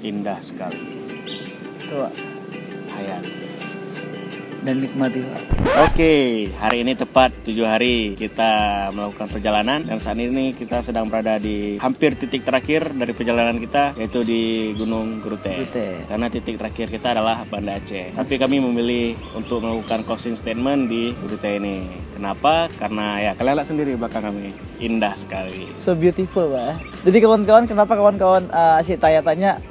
Indah sekali. Tuh, Pak. Hayat. Dan nikmati, Pak. Oke, hari ini tepat 7 hari kita melakukan perjalanan. Dan saat ini kita sedang berada di hampir titik terakhir dari perjalanan kita, yaitu di Gunung Gerute. Karena titik terakhir kita adalah Banda Aceh. Tapi kami memilih untuk melakukan closing statement di Gerute ini. Kenapa? Karena ya kalian lihat sendiri belakang kami. Indah sekali. So beautiful, Pak. Jadi kawan-kawan, kenapa kawan-kawan asyik tanya-tanya,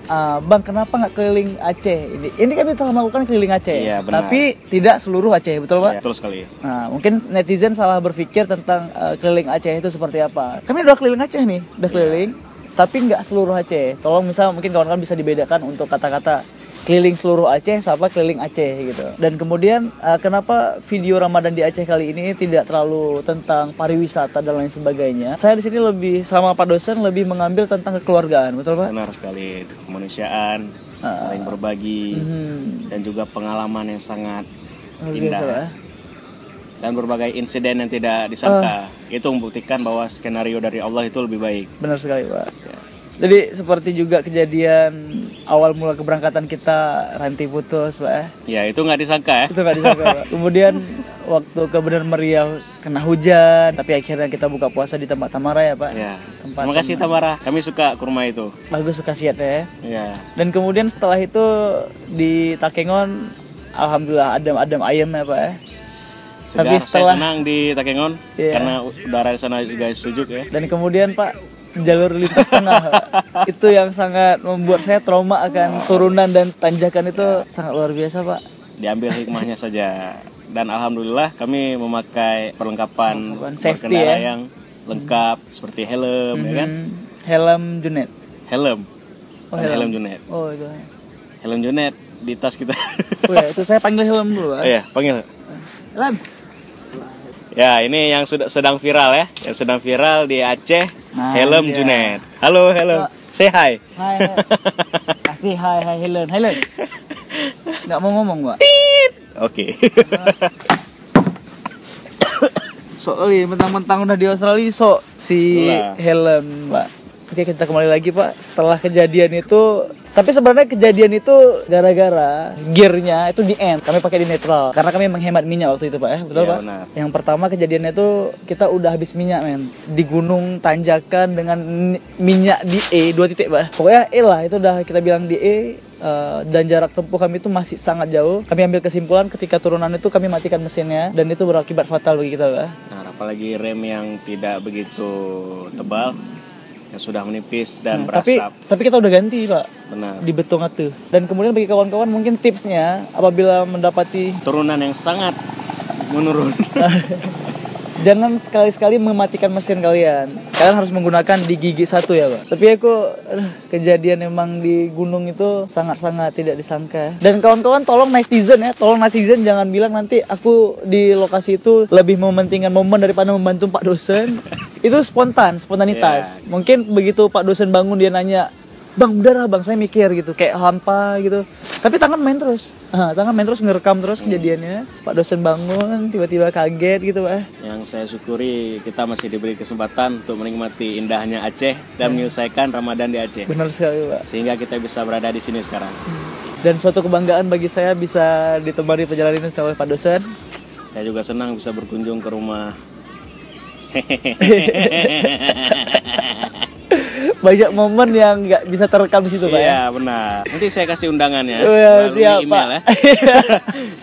Bang, kenapa nggak keliling Aceh? Ini kami telah melakukan keliling Aceh. Iya, benar. Tapi tidak seluruh Aceh, betul, Pak? Ya, betul sekali. Nah, mungkin netizen salah berpikir tentang keliling Aceh itu seperti apa. Kami udah keliling Aceh nih, udah keliling, tapi nggak seluruh Aceh. Tolong mungkin kawan-kawan bisa dibedakan untuk kata-kata keliling seluruh Aceh sama keliling Aceh gitu. Dan kemudian kenapa video Ramadan di Aceh kali ini tidak terlalu tentang pariwisata dan lain sebagainya. Saya di sini lebih sama Pak dosen lebih mengambil tentang kekeluargaan, betul, Pak? Benar sekali, kemanusiaan, saling berbagi, dan juga pengalaman yang sangat indah. Biasa, Dan berbagai insiden yang tidak disangka. Itu membuktikan bahwa skenario dari Allah itu lebih baik. Benar sekali, Pak. Ya. Jadi seperti juga kejadian awal mula keberangkatan kita, rantai putus, Pak. Ya, itu nggak disangka ya. Itu nggak disangka, Pak. Kemudian waktu kebenar meriah kena hujan, tapi akhirnya kita buka puasa di tempat Tamara ya, Pak. Ya. Tempat Terima kasih Tamara. Kami suka kurma itu. bagus, suka siat ya. Ya. Dan kemudian setelah itu di Takengon, alhamdulillah adem ayem ya, Pak. Segar, Tapi saya senang di Takengon karena udara di sana juga sejuk ya. Dan kemudian, Pak, jalur lintas tengah itu yang sangat membuat saya trauma akan turunan dan tanjakan itu sangat luar biasa, Pak. Diambil hikmahnya saja. Dan alhamdulillah kami memakai perlengkapan Safety berkendara ya. yang lengkap seperti helm, ya kan? Helm Junet. Helm. Oh, Dan helm helm. Junet. Oh, itu. Helm Junet di tas kita. Oh ya, itu saya panggil helm dulu, Pak. Iya, panggil. Helm. Ya, ini yang sudah sedang viral ya. Yang sedang viral di Aceh, Nah, helm iya. Junet. Halo, helm. Say hi. Hai. Kasih hai helm. Helm. Nggak mau ngomong, Pak. Oke. Soalnya mentang-mentang udah di Australia si Itulah. helm, Pak. Oke, kita kembali lagi, Pak. Setelah kejadian itu, tapi sebenarnya kejadian itu gara-gara gearnya itu di end. Kami pakai di neutral karena kami menghemat minyak waktu itu, Pak. Betul, Iya, Pak? benar. Yang pertama kejadiannya itu kita udah habis minyak, men. Di gunung tanjakan dengan minyak di E 2 titik, Pak. Pokoknya E lah, itu udah kita bilang di E. Dan jarak tempuh kami itu masih sangat jauh. Kami ambil kesimpulan ketika turunan itu kami matikan mesinnya dan itu berakibat fatal bagi kita, Pak. Nah, apalagi rem yang tidak begitu tebal, yang sudah menipis dan berasap. Tapi kita udah ganti, Pak. Benar. Di betung itu. Dan kemudian bagi kawan-kawan mungkin tipsnya apabila mendapati Turunan yang sangat menurun. jangan sekali-sekali mematikan mesin kalian. Kalian harus menggunakan di gigi satu ya, Pak. Tapi aku kejadian emang di gunung itu sangat-sangat tidak disangka. Dan kawan-kawan tolong netizen ya, tolong netizen jangan bilang nanti aku di lokasi itu lebih mementingkan momen daripada membantu Pak dosen. Itu spontanitas. Mungkin begitu Pak dosen bangun dia nanya, "Bang, udah lah, Bang, saya mikir," gitu, kayak hampa gitu. Tapi tangan main terus. Ngerekam terus kejadiannya. Pak dosen bangun, tiba-tiba kaget gitu, Pak. Yang saya syukuri kita masih diberi kesempatan untuk menikmati indahnya Aceh dan menyelesaikan Ramadan di Aceh. Benar sekali, Pak. Sehingga kita bisa berada di sini sekarang. Dan suatu kebanggaan bagi saya bisa ditemani perjalanan ini oleh Pak dosen. Saya juga senang bisa berkunjung ke rumah. Banyak momen yang nggak bisa terekam di situ, Pak. Iya, benar. Nanti saya kasih undangannya. Oh, ya, melalui siap, email Pak. ya.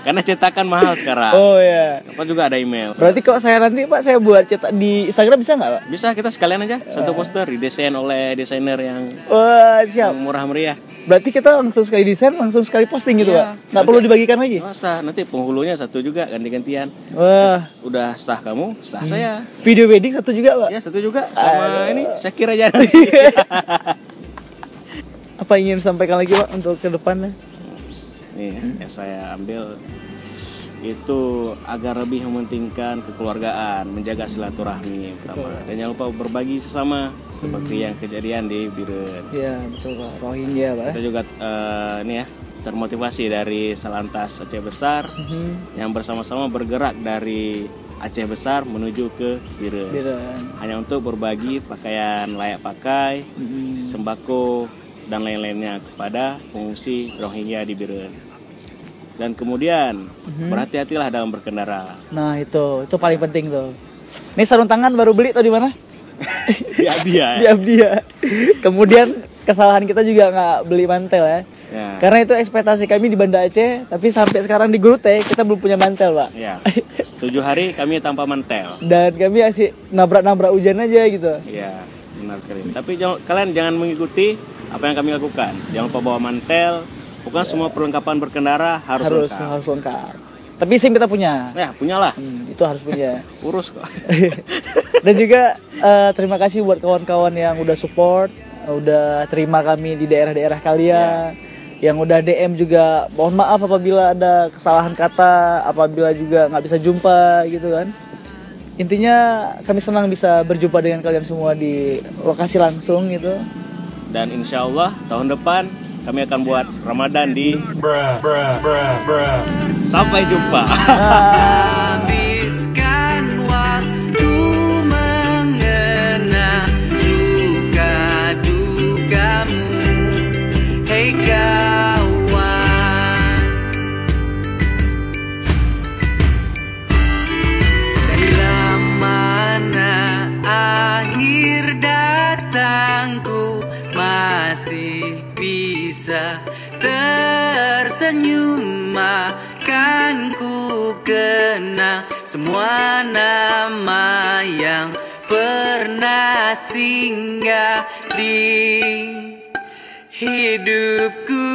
Karena cetakan mahal sekarang. Oh ya. Apa juga ada email. Berarti kalau saya nanti, Pak, saya buat cetak di Instagram bisa nggak, Pak? Bisa, kita sekalian aja satu poster didesain oleh desainer yang Wah, siap. murah meriah. Berarti kita langsung sekali desain, langsung sekali posting gitu, Iya. Pak. Nggak perlu dibagikan lagi. Masa nanti penghulunya satu juga ganti-gantian. Wah, Udah sah kamu, sah saya. video wedding satu juga, Pak. Ya satu juga sama ini Syakir aja. Apa ingin sampaikan lagi, Pak, untuk ke depannya? Nih yang saya ambil itu agar lebih mementingkan kekeluargaan, menjaga silaturahmi pertama. Dan jangan lupa berbagi sesama seperti yang kejadian di Biren. Ya, betul, Pak. Rohingya, Pak. Kita juga ini ya termotivasi dari Salantas Aceh Besar yang bersama-sama bergerak dari Aceh Besar menuju ke Biren. Biren. Hanya untuk berbagi pakaian layak pakai, sembako dan lain-lainnya kepada pengungsi Rohingya di Biren. Dan kemudian berhati-hatilah dalam berkendara. Nah itu paling penting tuh. Ini sarung tangan baru beli tuh di mana? Di Abdia. Di Abdia. Kemudian kesalahan kita juga nggak beli mantel ya. Ya. Karena itu ekspektasi kami di Banda Aceh, tapi sampai sekarang di Grute kita belum punya mantel, Pak. Ya. 7 hari kami tanpa mantel. Dan kami asik nabrak-nabrak hujan aja gitu. Iya, benar sekali. Tapi kalian jangan mengikuti apa yang kami lakukan. Jangan lupa bawa mantel. Bukan semua perlengkapan berkendara harus lengkap. Tapi SIM kita punya. Ya, punyalah. Itu harus punya. Urus kok. Dan juga terima kasih buat kawan-kawan yang udah support, udah terima kami di daerah-daerah kalian. Yeah. Yang udah DM juga, mohon maaf apabila ada kesalahan kata, apabila juga nggak bisa jumpa gitu kan. Intinya kami senang bisa berjumpa dengan kalian semua di lokasi langsung gitu. Dan insya Allah tahun depan kami akan buat Ramadan di Sampai jumpa. Habiskan waktu mengenang duka dukamu, hey kawan. Bila mana akhir datangku masih bisa tersenyum, akan ku kenang semua nama yang pernah singgah di hidupku.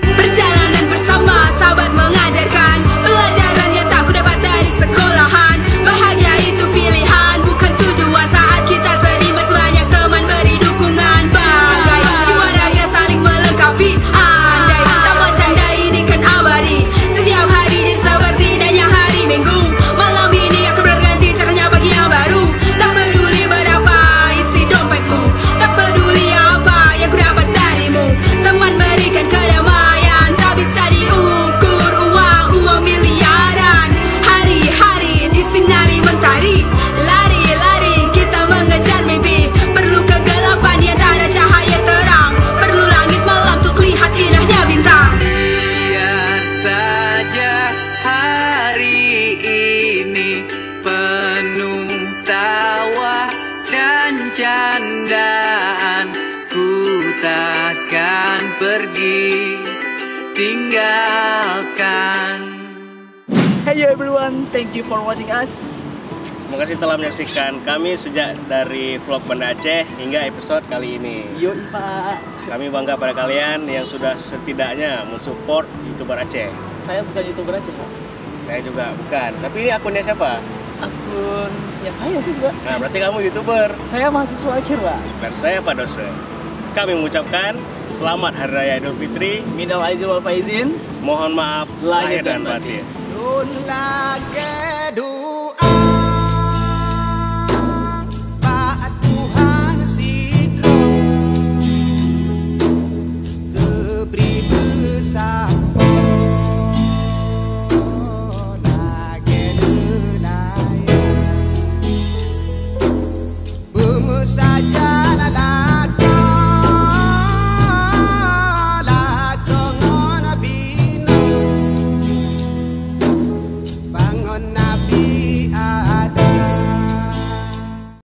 Perjalanan bersama sahabat mengajarkan pelajaran yang tak ku dapat dari sekolahan. Bahagia itu pilihan, bukan tujuan. Saat kita sedih masih banyak teman beri dukungan. Bagai jiwa raga saling melengkapi. Andai tawa canda ini kan abadi. Setiap hari jadi seperti indahnya hari Minggu. Malam ini akan berganti caranya bagi yang baru. Tak peduli berapa isi dompetku, tak peduli apa yang ku dapat darimu. Teman berikan kedamaian, tak bisa diukur uang miliaran. Hari-hari disinari mentari, lari-lari kita mengejar mimpi. Perlu kegelapan yang tak ada cahaya terang, perlu langit malam untuk lihat indahnya bintang. Biar saja hari ini penuh tawa dan candaan, ku takkan pergi tinggalkan. Hey everyone, thank you for watching us. Terima kasih telah menyaksikan kami sejak dari vlog Banda Aceh hingga episode kali ini. Yoi Pak. Kami bangga pada kalian yang sudah setidaknya mensupport YouTuber Aceh. Saya bukan YouTuber Aceh Pak. Saya juga bukan. Tapi ini akunnya siapa? Akun ya saya sih Pak. Nah, berarti kamu YouTuber. Saya mahasiswa akhir Pak. Dan saya Pak Dosen. Kami mengucapkan selamat Hari Raya Idul Fitri. Minal aizin wal faizin. Mohon maaf lahir dan batin. Saja